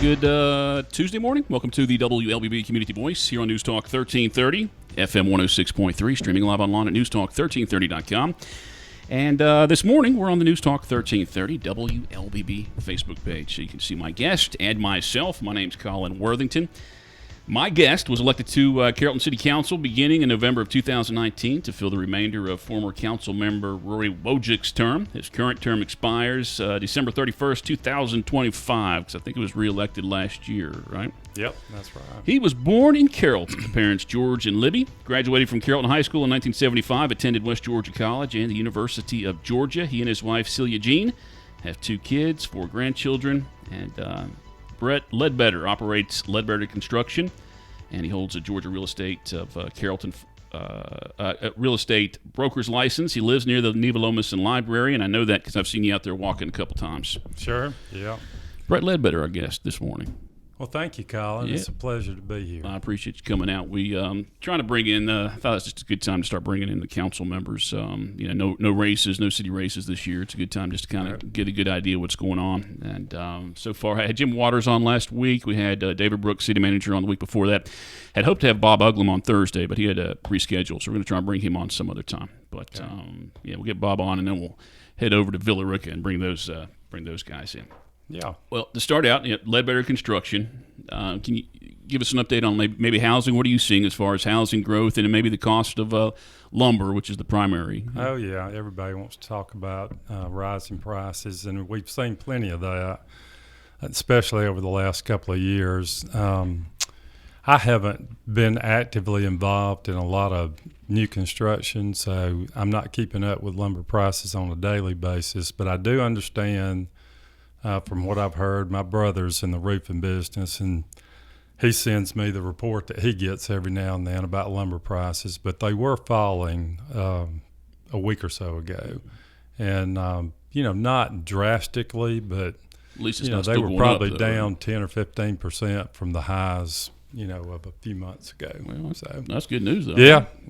Good Tuesday morning. Welcome to the WLBB Community Voice here on News Talk 1330, FM 106.3, streaming live online at newstalk1330.com. And this morning, we're on the News Talk 1330 WLBB Facebook page. So you can see my guest and myself. My name's Colin Worthington. My guest was elected to Carrollton City Council beginning in November of 2019 to fill the remainder of former council member Rory Wojcik's term. His current term expires December 31st, 2025, because I think he was reelected last year, right? Yep, that's right. He was born in Carrollton to parents George and Libby. Graduated from Carrollton High School in 1975, attended West Georgia College and the University of Georgia. He and his wife, Celia Jean, have 2 kids, 4 grandchildren, and Brett Ledbetter operates Ledbetter Construction, and he holds a Georgia real estate of Carrollton real estate broker's license. He lives near the Neva Lomason Library, and I know that because I've seen you out there walking a couple times. Sure, yeah. Brett Ledbetter, our guest this morning. Well, thank you, Colin. Yeah. It's a pleasure to be here. I appreciate you coming out. We trying to bring in. I thought it was just a good time to start bringing in the council members. No races, no city races this year. It's a good time just to kind of get a good idea of what's going on. And so far, I had Jim Waters on last week. We had David Brooks, city manager, on the week before that. Had hoped to have Bob Uglum on Thursday, but he had to reschedule. So we're going to try and bring him on some other time. But we'll get Bob on, and then we'll head over to Villa Rica and bring those guys in. Yeah. Well, to start out, Ledbetter Construction. Can you give us an update on maybe housing? What are you seeing as far as housing growth and maybe the cost of lumber, which is the primary? Oh, yeah. Everybody wants to talk about rising prices, and we've seen plenty of that, especially over the last couple of years. I haven't been actively involved in a lot of new construction, so I'm not keeping up with lumber prices on a daily basis, but I do understand. From what I've heard, my brother's in the roofing business, and he sends me the report that he gets every now and then about lumber prices, but they were falling a week or so ago. And, not drastically, but, at least it's they were probably down 10 or 15% from the highs, of a few months ago. Well, so that's good news, though.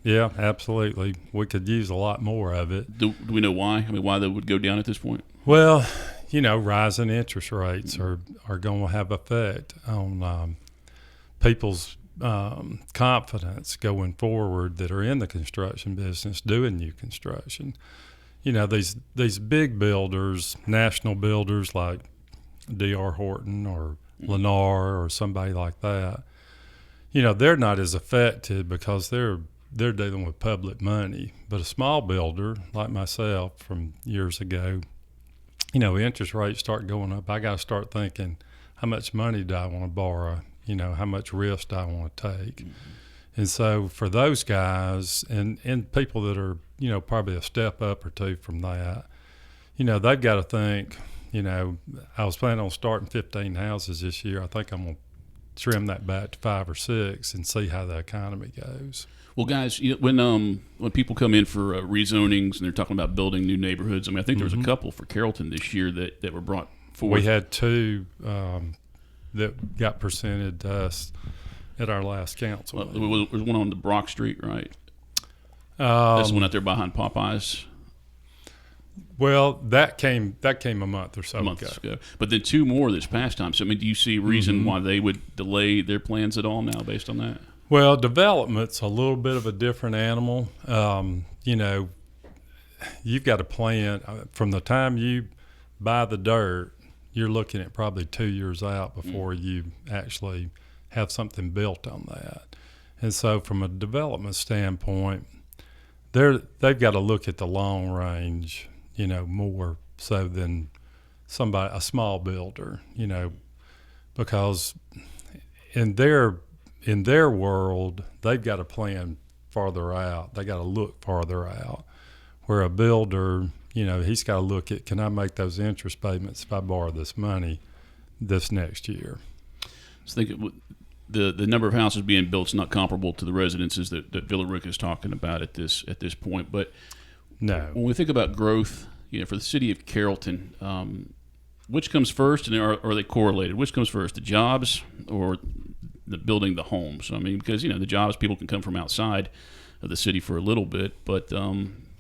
Yeah, absolutely. We could use a lot more of it. Do we know why? I mean, why they would go down at this point? Well, rising interest rates are going to have effect on people's confidence going forward that are in the construction business doing new construction. These big builders, national builders like D.R. Horton or Lennar or somebody like that, they're not as affected because they're dealing with public money. But a small builder like myself from years ago, interest rates start going up. I got to start thinking, how much money do I want to borrow? How much risk do I want to take? Mm-hmm. And so for those guys and people that are, probably a step up or two from that, they've got to think, I was planning on starting 15 houses this year. I think I'm going to trim that back to 5 or 6 and see how the economy goes. Well, guys, when people come in for rezonings and they're talking about building new neighborhoods, I think there was a couple for Carrollton this year that were brought forward. We had 2 that got presented to us at our last council. Well, there was one on the Brock Street, right? That's the one out there behind Popeyes. Well, that came a month or so ago. But then 2 more this past time. So, do you see a reason why they would delay their plans at all now based on that? Well, development's a little bit of a different animal. You've got to plan from the time you buy the dirt, you're looking at probably 2 years out before you actually have something built on that. And so from a development standpoint, they've got to look at the long range, more so than a small builder, because in their world, they've got to plan farther out. They got to look farther out. Where a builder, he's got to look at, can I make those interest payments if I borrow this money this next year? So the number of houses being built is not comparable to the residences that Villa Rica is talking about at this point. But no, when we think about growth, for the city of Carrollton, which comes first, and are they correlated? Which comes first, the jobs or the building the homes? Because the jobs, people can come from outside of the city for a little bit, but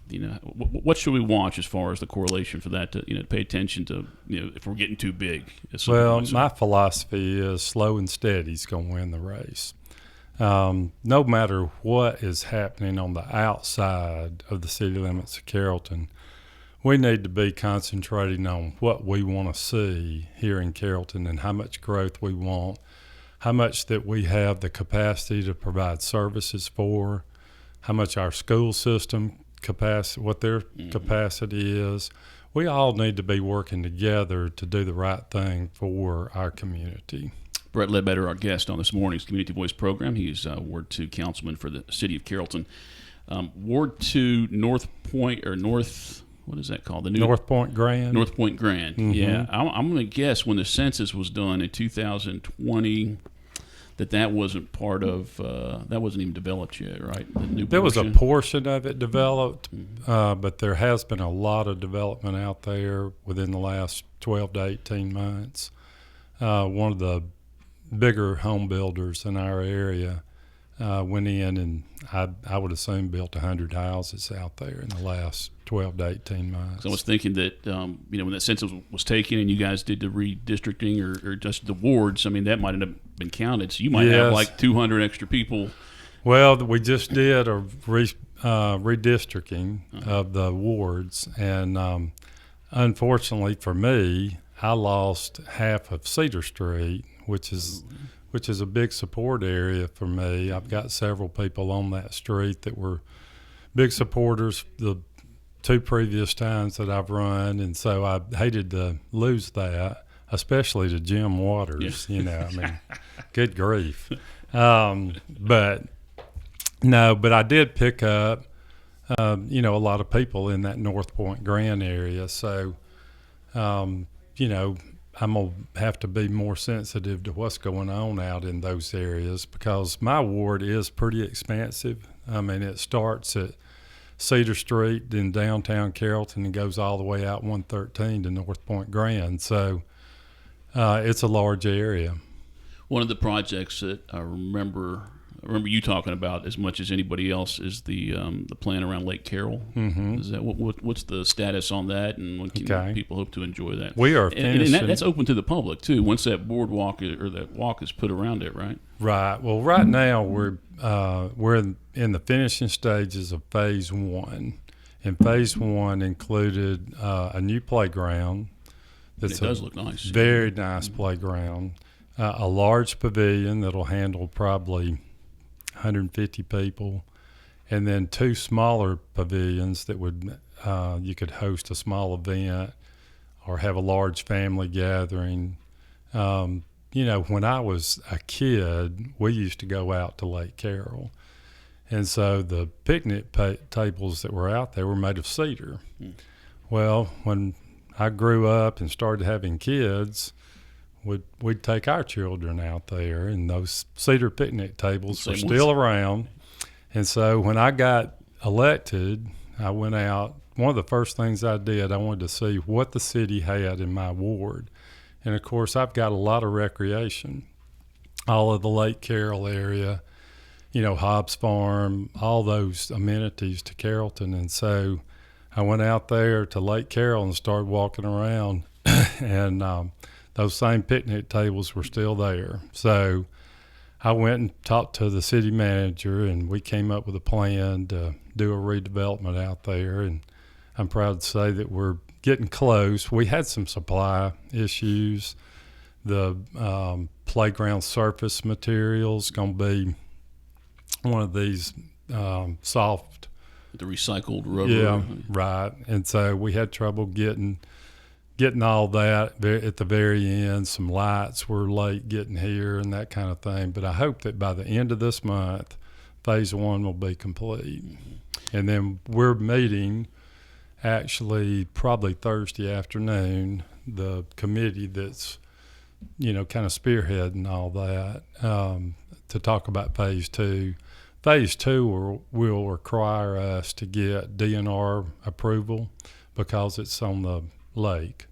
what should we watch as far as the correlation for that to pay attention to if we're getting too big? Well, my philosophy is slow and steady is going to win the race. No matter what is happening on the outside of the city limits of Carrollton, we need to be concentrating on what we want to see here in Carrollton and how much growth we want, how much that we have the capacity to provide services for, how much our school system capacity, what their capacity is. We all need to be working together to do the right thing for our community. Brett Ledbetter, our guest on this morning's Community Voice program. He's Ward 2 councilman for the city of Carrollton. Ward 2 North Point, or North, what is that called? The new North Point Grand. North Point Grand. Mm-hmm. Yeah, I'm going to guess when the census was done in 2020 that wasn't part of, that wasn't even developed yet, right? There was a portion of it developed, but there has been a lot of development out there within the last 12 to 18 months. One of the bigger home builders in our area went in and I would assume built 100 houses out there in the last 12 to 18 months. So I was thinking that when that census was taken and you guys did the redistricting or just the wards, I mean that might have been counted. So you might have like 200 extra people. Well, we just did a redistricting of the wards, and unfortunately for me, I lost half of Cedar Street, which is a big support area for me. I've got several people on that street that were big supporters the 2 previous times that I've run, and so I hated to lose that, especially to Jim Waters. I mean, good grief. But I did pick up, a lot of people in that North Point Grand area. So, I'm going to have to be more sensitive to what's going on out in those areas because my ward is pretty expansive. I mean, it starts at Cedar Street in downtown Carrollton and goes all the way out 113 to North Point Grand. So it's a large area. One of the projects that I remember you talking about as much as anybody else is the plan around Lake Carroll. Mm-hmm. Is that what's the status on that, and when can people hope to enjoy that? We are finishing. And that's open to the public too. Once that boardwalk or that walk is put around it, right? Right. Well, right now we're in the finishing stages of phase 1, and phase 1 included a new playground. It does look nice. Very nice playground. A large pavilion that'll handle probably 150 people, and then 2 smaller pavilions that would you could host a small event or have a large family gathering. When I was a kid, we used to go out to Lake Carroll, and so the picnic tables that were out there were made of cedar. Well, when I grew up and started having kids, we'd take our children out there, and those cedar picnic tables were still around. And so when I got elected, I went out. One of the first things I did, I wanted to see what the city had in my ward. And, of course, I've got a lot of recreation, all of the Lake Carroll area, Hobbs Farm, all those amenities to Carrollton. And so I went out there to Lake Carroll and started walking around, and those same picnic tables were still there. So I went and talked to the city manager, and we came up with a plan to do a redevelopment out there. And I'm proud to say that we're getting close. We had some supply issues. The playground surface materials going to be one of these soft. The recycled rubber. Yeah, right. And so we had trouble getting all that at the very end. Some lights were late getting here and that kind of thing. But I hope that by the end of this month, phase 1 will be complete. And then we're meeting actually probably Thursday afternoon, the committee that's, kind of spearheading all that, to talk about phase 2. Phase 2 will require us to get DNR approval because it's on the lake.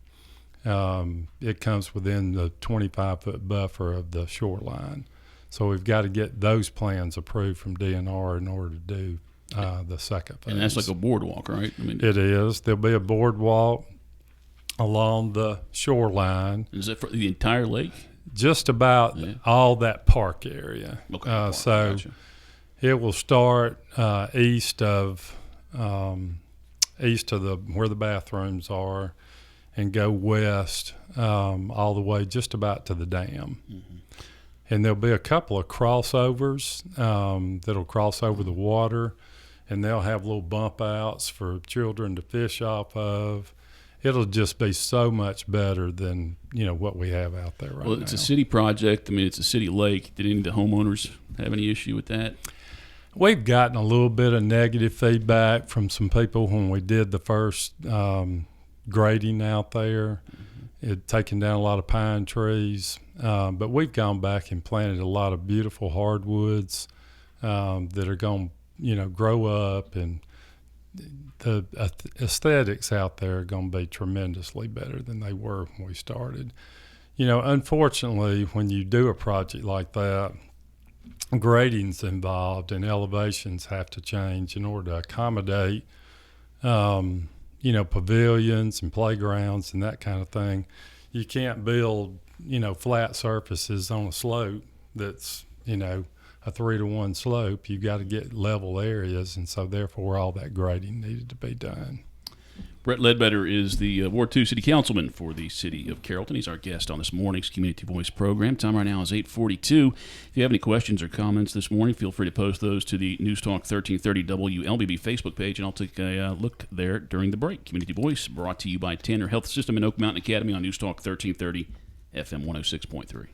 It comes within the 25-foot buffer of the shoreline. So we've got to get those plans approved from DNR in order to do the second phase. And that's like a boardwalk, right? I mean, it is. There'll be a boardwalk along the shoreline. Is that for the entire lake? Just about all that park area. Okay. Gotcha. It will start east of where the bathrooms are, and go west all the way just about to the dam. Mm-hmm. And there'll be a couple of crossovers that'll cross over the water, and they'll have little bump outs for children to fish off of. It'll just be so much better than what we have out there right now. Well, it's a city project. I mean, it's a city lake. Did any of the homeowners have any issue with that? We've gotten a little bit of negative feedback from some people when we did the first grading out there. Mm-hmm. It had taken down a lot of pine trees, but we've gone back and planted a lot of beautiful hardwoods that are going to grow up, and the aesthetics out there are going to be tremendously better than they were when we started. Unfortunately, when you do a project like that, grading's involved and elevations have to change in order to accommodate, pavilions and playgrounds and that kind of thing. You can't build, flat surfaces on a slope that's, a 3-to-1 slope. You got to get level areas, and so therefore all that grading needed to be done. Brett Ledbetter is the Ward 2 City Councilman for the City of Carrollton. He's our guest on this morning's Community Voice program. Time right now is 8:42. If you have any questions or comments this morning, feel free to post those to the News Talk 1330 WLBB Facebook page, and I'll take a look there during the break. Community Voice brought to you by Tanner Health System and Oak Mountain Academy on News Talk 1330 FM 106.3.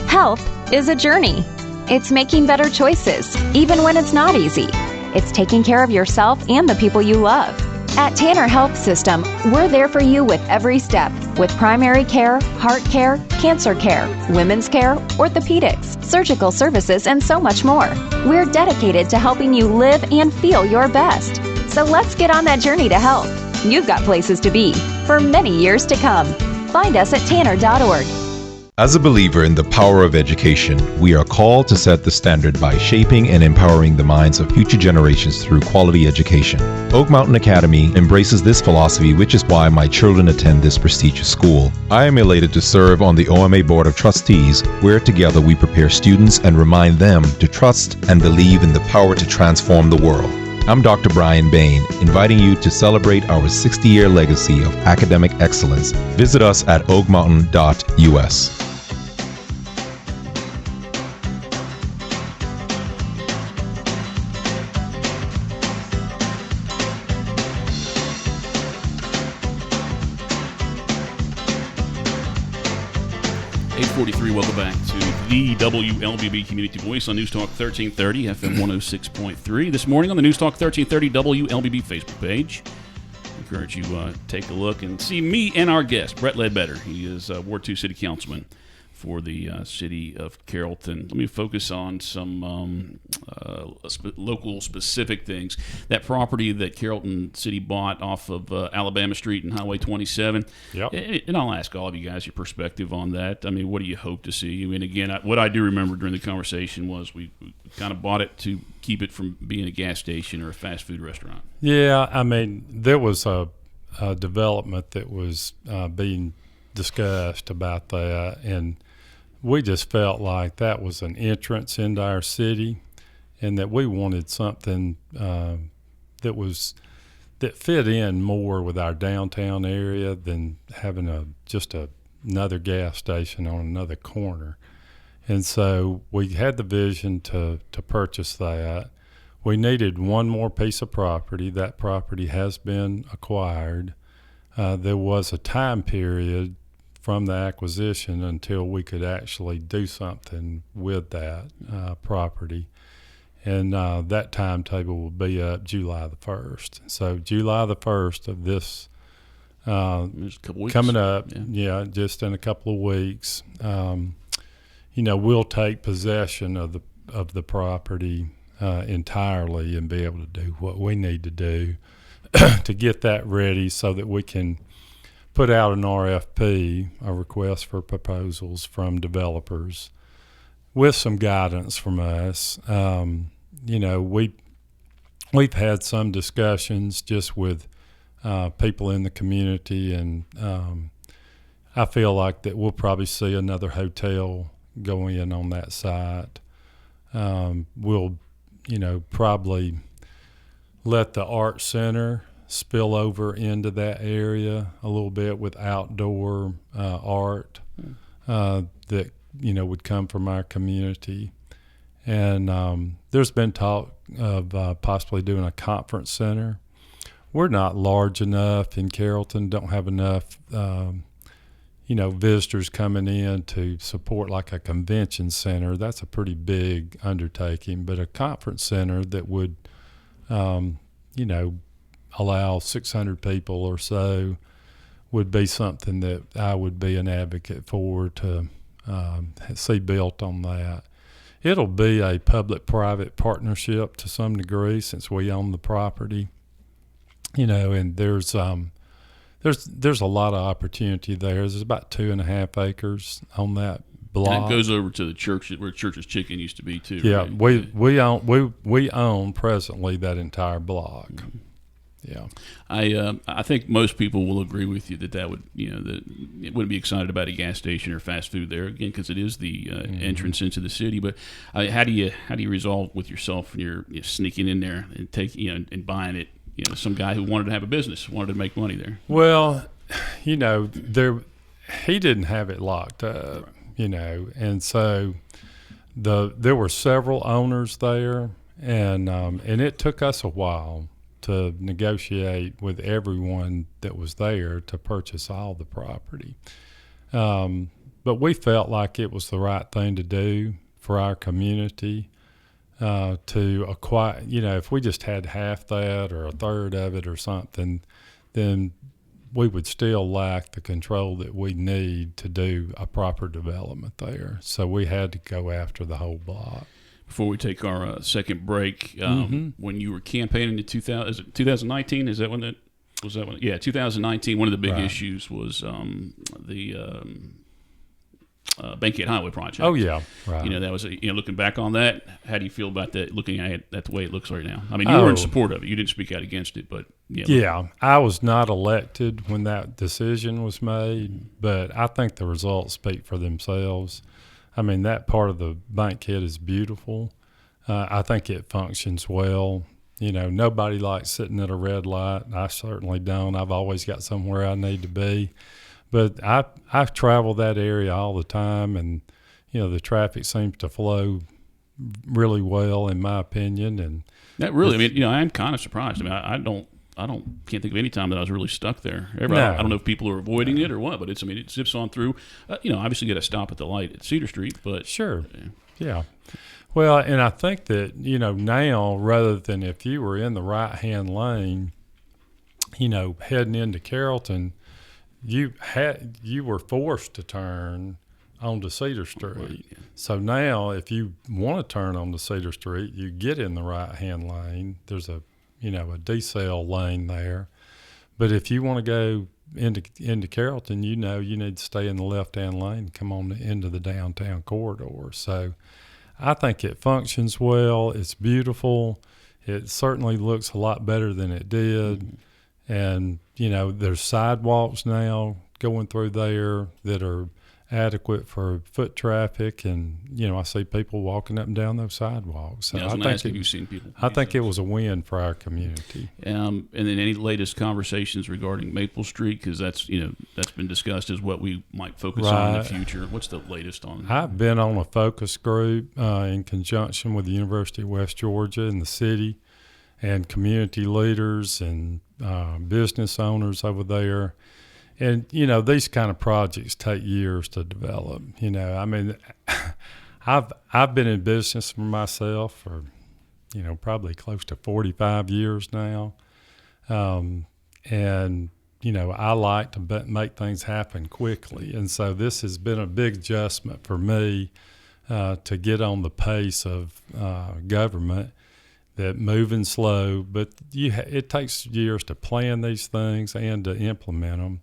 Health is a journey. It's making better choices, even when it's not easy. It's taking care of yourself and the people you love. At Tanner Health System, we're there for you with every step, with primary care, heart care, cancer care, women's care, orthopedics, surgical services, and so much more. We're dedicated to helping you live and feel your best. So let's get on that journey to health. You've got places to be for many years to come. Find us at tanner.org. As a believer in the power of education, we are called to set the standard by shaping and empowering the minds of future generations through quality education. Oak Mountain Academy embraces this philosophy, which is why my children attend this prestigious school. I am elated to serve on the OMA Board of Trustees, where together we prepare students and remind them to trust and believe in the power to transform the world. I'm Dr. Brian Bain, inviting you to celebrate our 60-year legacy of academic excellence. Visit us at oakmountain.us. 8:43. Welcome back to the WLBB Community Voice on News Talk 1330 FM 106.3. This morning on the News Talk 1330 WLBB Facebook page. I encourage you take a look and see me and our guest, Brett Ledbetter. He is Ward 2 City Councilman for the city of Carrollton. Let me focus on some local specific things. That property that Carrollton City bought off of Alabama Street and Highway 27. Yep. And I'll ask all of you guys your perspective on that. I mean, what do you hope to see? I mean, again, what I do remember during the conversation was we kind of bought it to keep it from being a gas station or a fast food restaurant. Yeah, I mean, there was a development that was being discussed about that, and we just felt like that was an entrance into our city, and that we wanted something that fit in more with our downtown area than having just another gas station on another corner. And so we had the vision to purchase that. We needed one more piece of property. That property has been acquired. There was a time period from the acquisition until we could actually do something with that property. And that timetable will be up July the 1st. So July the 1st of this coming up, just in a couple of weeks, we'll take possession of the property entirely and be able to do what we need to do to get that ready so that we can put out an RFP, a request for proposals from developers, with some guidance from us. we've had some discussions just with people in the community, and I feel like that we'll probably see another hotel go in on that site. We'll, probably let the art center spill over into that area a little bit with outdoor art that, would come from our community. And there's been talk of possibly doing a conference center. We're not large enough in Carrollton, don't have enough, visitors coming in to support like a convention center. That's a pretty big undertaking, but a conference center that would, allow 600 people or so would be something that I would be an advocate for to see built on that. It'll be a public-private partnership to some degree since we own the property, and there's a lot of opportunity there. There's about 2.5 acres on that block. And it goes over to the church where Church's Chicken used to be too. Yeah, right? we own presently that entire block. Mm-hmm. Yeah, I think most people will agree with you that would that it wouldn't be excited about a gas station or fast food there again because it is the entrance into the city. But how do you resolve with yourself when you're sneaking in there and and buying it? Some guy who wanted to have a business, wanted to make money there. Well, he didn't have it locked up, and so there were several owners there, and it took us a while to negotiate with everyone that was there to purchase all the property. But we felt like it was the right thing to do for our community to acquire. If we just had half that or a third of it or something, then we would still lack the control that we need to do a proper development there. So we had to go after the whole block. Before we take our second break, when you were campaigning in 2019, is that when that was? That one? Yeah, 2019. One of the big issues was the Bankhead Highway project. Oh yeah, right. That was looking back on that. How do you feel about that? Looking at it, the way it looks right now. I mean, you were in support of it. You didn't speak out against it, but yeah, I was not elected when that decision was made, but I think the results speak for themselves. I mean, that part of the Bankhead is beautiful. I think it functions well. Nobody likes sitting at a red light. I certainly don't. I've always got somewhere I need to be. But I've traveled that area all the time, and, the traffic seems to flow really well, in my opinion. And that really, I am kind of surprised. I mean, I can't think of any time that I was really stuck there. I don't know if people are avoiding it or what, but it zips on through. Obviously you got to stop at the light at Cedar Street, but sure, yeah. Well, and I think that now rather than if you were in the right hand lane, heading into Carrollton, you were forced to turn onto Cedar Street. Right, yeah. So now, if you want to turn onto Cedar Street, you get in the right hand lane. There's a decel lane there. But if you want to go into Carrollton, you need to stay in the left-hand lane and come on into the downtown corridor. So I think it functions well. It's beautiful. It certainly looks a lot better than it did. And, there's sidewalks now going through there that are adequate for foot traffic, and I see people walking up and down those sidewalks. So I think you've seen people. I think it was a win for our community. And then any latest conversations regarding Maple Street, because that's been discussed as what we might focus on in the future. What's the latest on that? I've been on a focus group in conjunction with the University of West Georgia and the city, and community leaders and business owners over there. And, these kind of projects take years to develop. I mean, I've been in business for myself for, probably close to 45 years now. And, I like to make things happen quickly. And so this has been a big adjustment for me to get on the pace of government, that moving slow, but it takes years to plan these things and to implement them.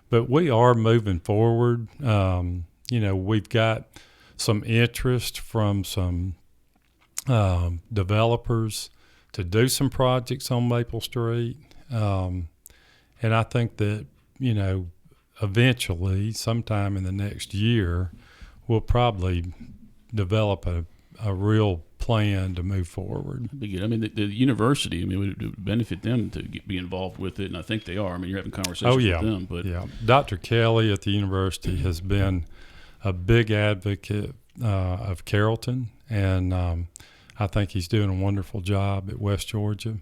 But we are moving forward. We've got some interest from some developers to do some projects on Maple Street. And I think that, eventually, sometime in the next year, we'll probably develop a real plan to move forward. That'd be good. I mean, the university, it would benefit them to be involved with it, and I think they are. I mean, you're having conversations with them. But yeah. Dr. Kelly at the university has been a big advocate of Carrollton, and I think he's doing a wonderful job at West Georgia.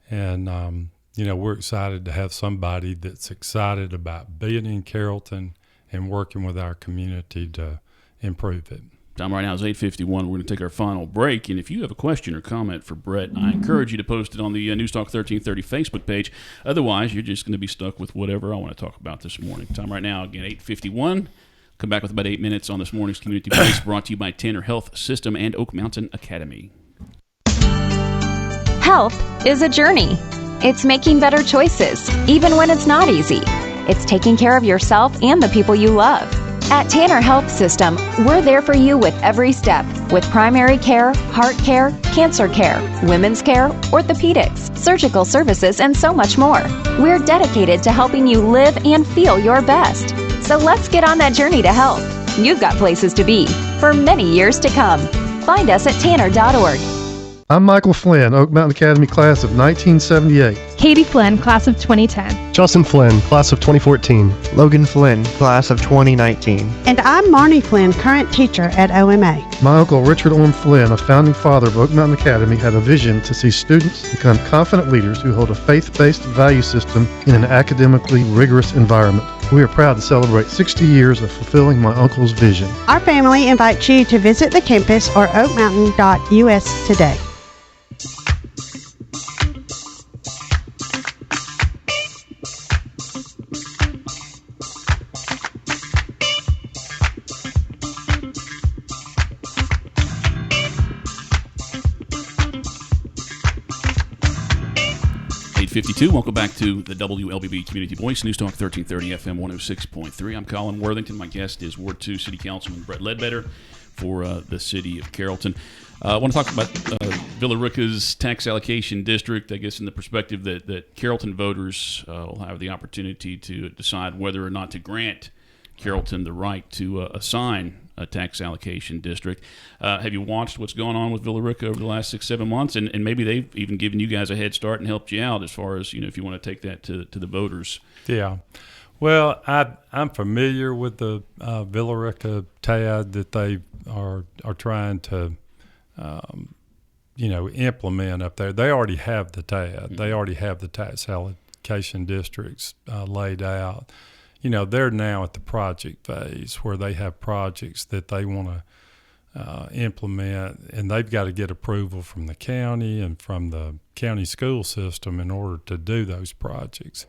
And, we're excited to have somebody that's excited about being in Carrollton and working with our community to improve it. Time right now is 8:51. We're going to take our final break. And if you have a question or comment for Brett, I encourage you to post it on the News Talk 1330 Facebook page. Otherwise, you're just going to be stuck with whatever I want to talk about this morning. Time right now, again, 8:51. Come back with about 8 minutes on this morning's Community Voice, brought to you by Tanner Health System and Oak Mountain Academy. Health is a journey. It's making better choices, even when it's not easy. It's taking care of yourself and the people you love. At Tanner Health System, we're there for you with every step, with primary care, heart care, cancer care, women's care, orthopedics, surgical services, and so much more. We're dedicated to helping you live and feel your best. So let's get on that journey to health. You've got places to be for many years to come. Find us at tanner.org. I'm Michael Flynn, Oak Mountain Academy class of 1978. Katie Flynn, class of 2010. Justin Flynn, class of 2014. Logan Flynn, class of 2019. And I'm Marnie Flynn, current teacher at OMA. My uncle Richard Orm Flynn, a founding father of Oak Mountain Academy, had a vision to see students become confident leaders who hold a faith-based value system in an academically rigorous environment. We are proud to celebrate 60 years of fulfilling my uncle's vision. Our family invites you to visit the campus or oakmountain.us today. Welcome back to the WLBB Community Voice, News Talk 1330 FM 106.3. I'm Colin Worthington. My guest is Ward 2 City Councilman Brett Ledbetter for the city of Carrollton. I want to talk about Villa Rica's tax allocation district, I guess in the perspective that Carrollton voters will have the opportunity to decide whether or not to grant Carrollton the right to assign a tax allocation district. Have you watched what's going on with Villa Rica over the last 6-7 months? And maybe they've even given you guys a head start and helped you out as far as, if you want to take that to the voters. Yeah. Well, I'm familiar with the Villa Rica TAD that they are trying to, implement up there. They already have the TAD. Mm-hmm. They already have the tax allocation districts laid out. They're now at the project phase where they have projects that they want to implement, and they've got to get approval from the county and from the county school system in order to do those projects.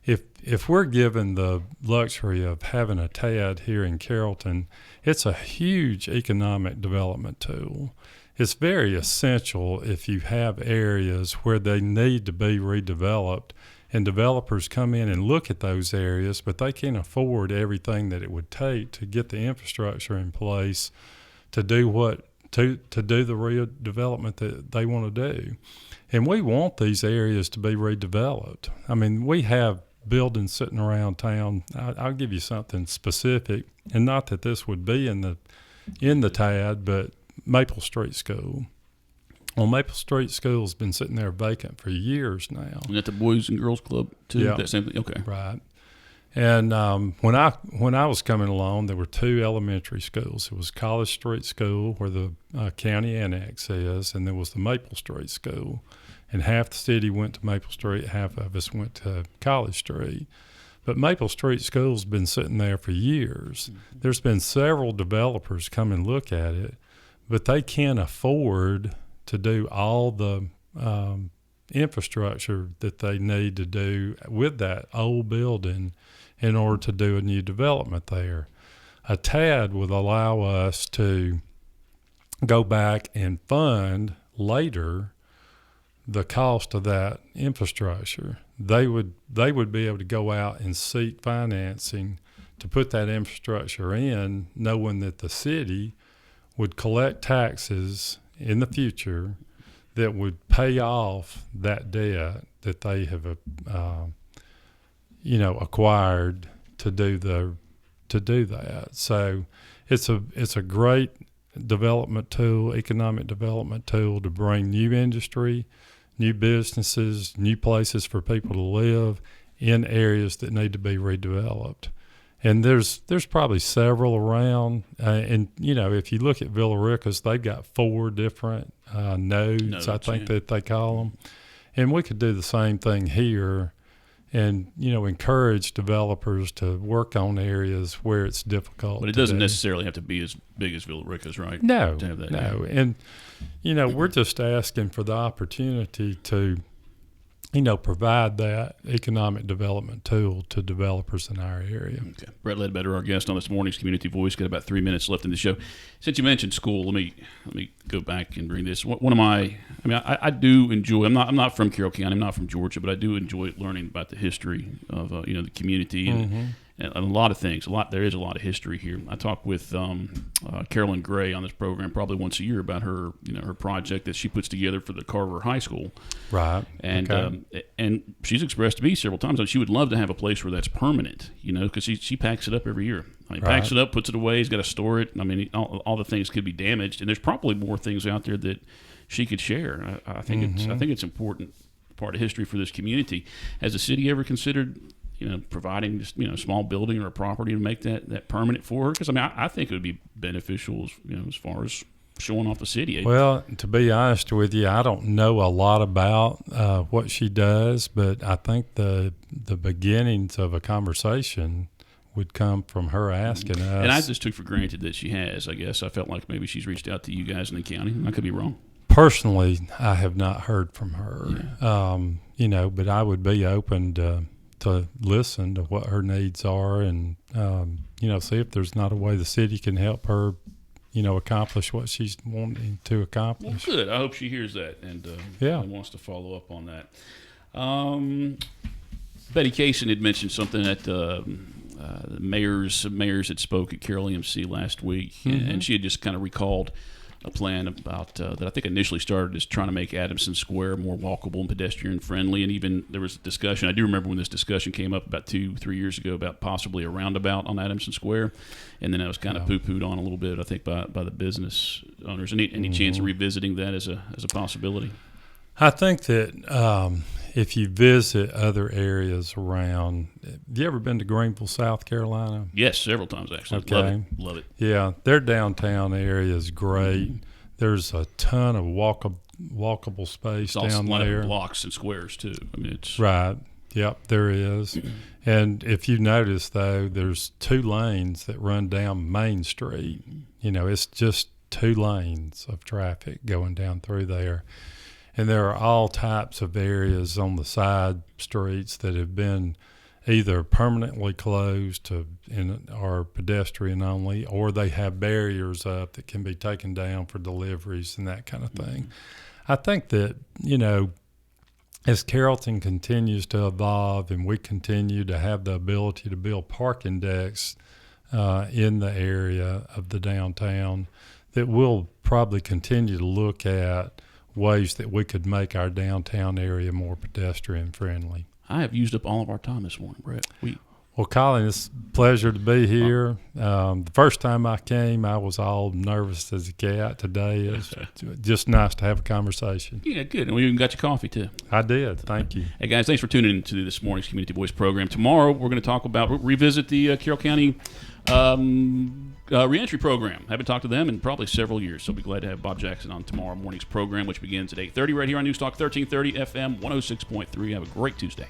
If we're given the luxury of having a TAD here in Carrollton, it's a huge economic development tool. It's very essential if you have areas where they need to be redeveloped, and developers come in and look at those areas, but they can't afford everything that it would take to get the infrastructure in place to do to do the redevelopment that they want to do. And we want these areas to be redeveloped. I mean, we have buildings sitting around town. I'll give you something specific, and not that this would be in the TAD, but Maple Street School. Well, Maple Street School's been sitting there vacant for years now. And at the Boys and Girls Club too. Yeah. That same thing. Okay. Right. And when I was coming along, there were two elementary schools. It was College Street School, where the county annex is, and there was the Maple Street School. And half the city went to Maple Street, half of us went to College Street. But Maple Street School's been sitting there for years. Mm-hmm. There's been several developers come and look at it, but they can't afford to do all the infrastructure that they need to do with that old building in order to do a new development there. A TAD would allow us to go back and fund later the cost of that infrastructure. They would be able to go out and seek financing to put that infrastructure in, knowing that the city would collect taxes in the future that would pay off that debt that they have, acquired to do that. So it's a great development tool, economic development tool to bring new industry, new businesses, new places for people to live in areas that need to be redeveloped. And there's probably several around. And, if you look at Villaricas, they've got 4 different nodes, I think that they call them. And we could do the same thing here and, encourage developers to work on areas where it's difficult. But it doesn't necessarily have to be as big as Villaricas, right? No, to have that. No. And, we're just asking for the opportunity to, provide that economic development tool to developers in our area. Okay. Brett Ledbetter, our guest on this morning's Community Voice. Got about 3 minutes left in the show. Since you mentioned school, let me go back and bring this. One of my, I do enjoy. I'm not from Carroll County. I'm not from Georgia, but I do enjoy learning about the history of the community and a lot of things. There is a lot of history here. I talk with Carolyn Gray on this program probably once a year about her her project that she puts together for the Carver High School. Right. And okay. And she's expressed to me several times that she would love to have a place where that's permanent. Because she packs it up every year. Packs it up, puts it away. He's got to store it. All the things could be damaged, and there's probably more things out there that she could share. I think it's important part of history for this community. Has the city ever considered providing just, a small building or a property to make that permanent for her? Because I think it would be beneficial as far as showing off the city. Well, to be honest with you, I don't know a lot about what she does, but I think the beginnings of a conversation would come from her asking us. And I just took for granted that she has. I guess I felt like maybe she's reached out to you guys in the county. I could be wrong. Personally, I have not heard from her. Yeah. But I would be open to listen to what her needs are and, see if there's not a way the city can help her, accomplish what she's wanting to accomplish. Well, good. I hope she hears that and wants to follow up on that. Betty Kaysen had mentioned something that the mayors had spoke at Carroll EMC last week, and she had just kind of recalled a plan about that I think initially started as trying to make Adamson Square more walkable and pedestrian friendly, and even there was a discussion. I do remember when this discussion came up about 2-3 years ago about possibly a roundabout on Adamson Square, and then that was kind of poo-pooed on a little bit, I think, by the business owners. Any chance of revisiting that as a possibility? I think that if you visit other areas around, have you ever been to Greenville, South Carolina? Yes, several times actually. Okay. Love it. Yeah, their downtown area is great. There's a ton of walkable space down there. It's also a lot of blocks and squares too. It's right. Yep, there is. And if you notice though, there's 2 lanes that run down Main Street. It's just 2 lanes of traffic going down through there. And there are all types of areas on the side streets that have been either permanently closed and are pedestrian only, or they have barriers up that can be taken down for deliveries and that kind of thing. I think that, as Carrollton continues to evolve and we continue to have the ability to build parking decks in the area of the downtown, that we'll probably continue to look at ways that we could make our downtown area more pedestrian friendly. I have used up all of our time this morning, Brett. Well, Colin, it's a pleasure to be here. The first time I came, I was all nervous as a cat. Today it's just nice to have a conversation. Yeah, good. And we even got your coffee, too. I did. Thank you. Hey, guys, thanks for tuning in to this morning's Community Voice program. Tomorrow, we're going to talk about, revisit the Carroll County reentry program. Haven't talked to them in probably several years, so I'll be glad to have Bob Jackson on tomorrow morning's program, which begins at 8:30 right here on News Talk 1330 FM 106.3. Have a great Tuesday.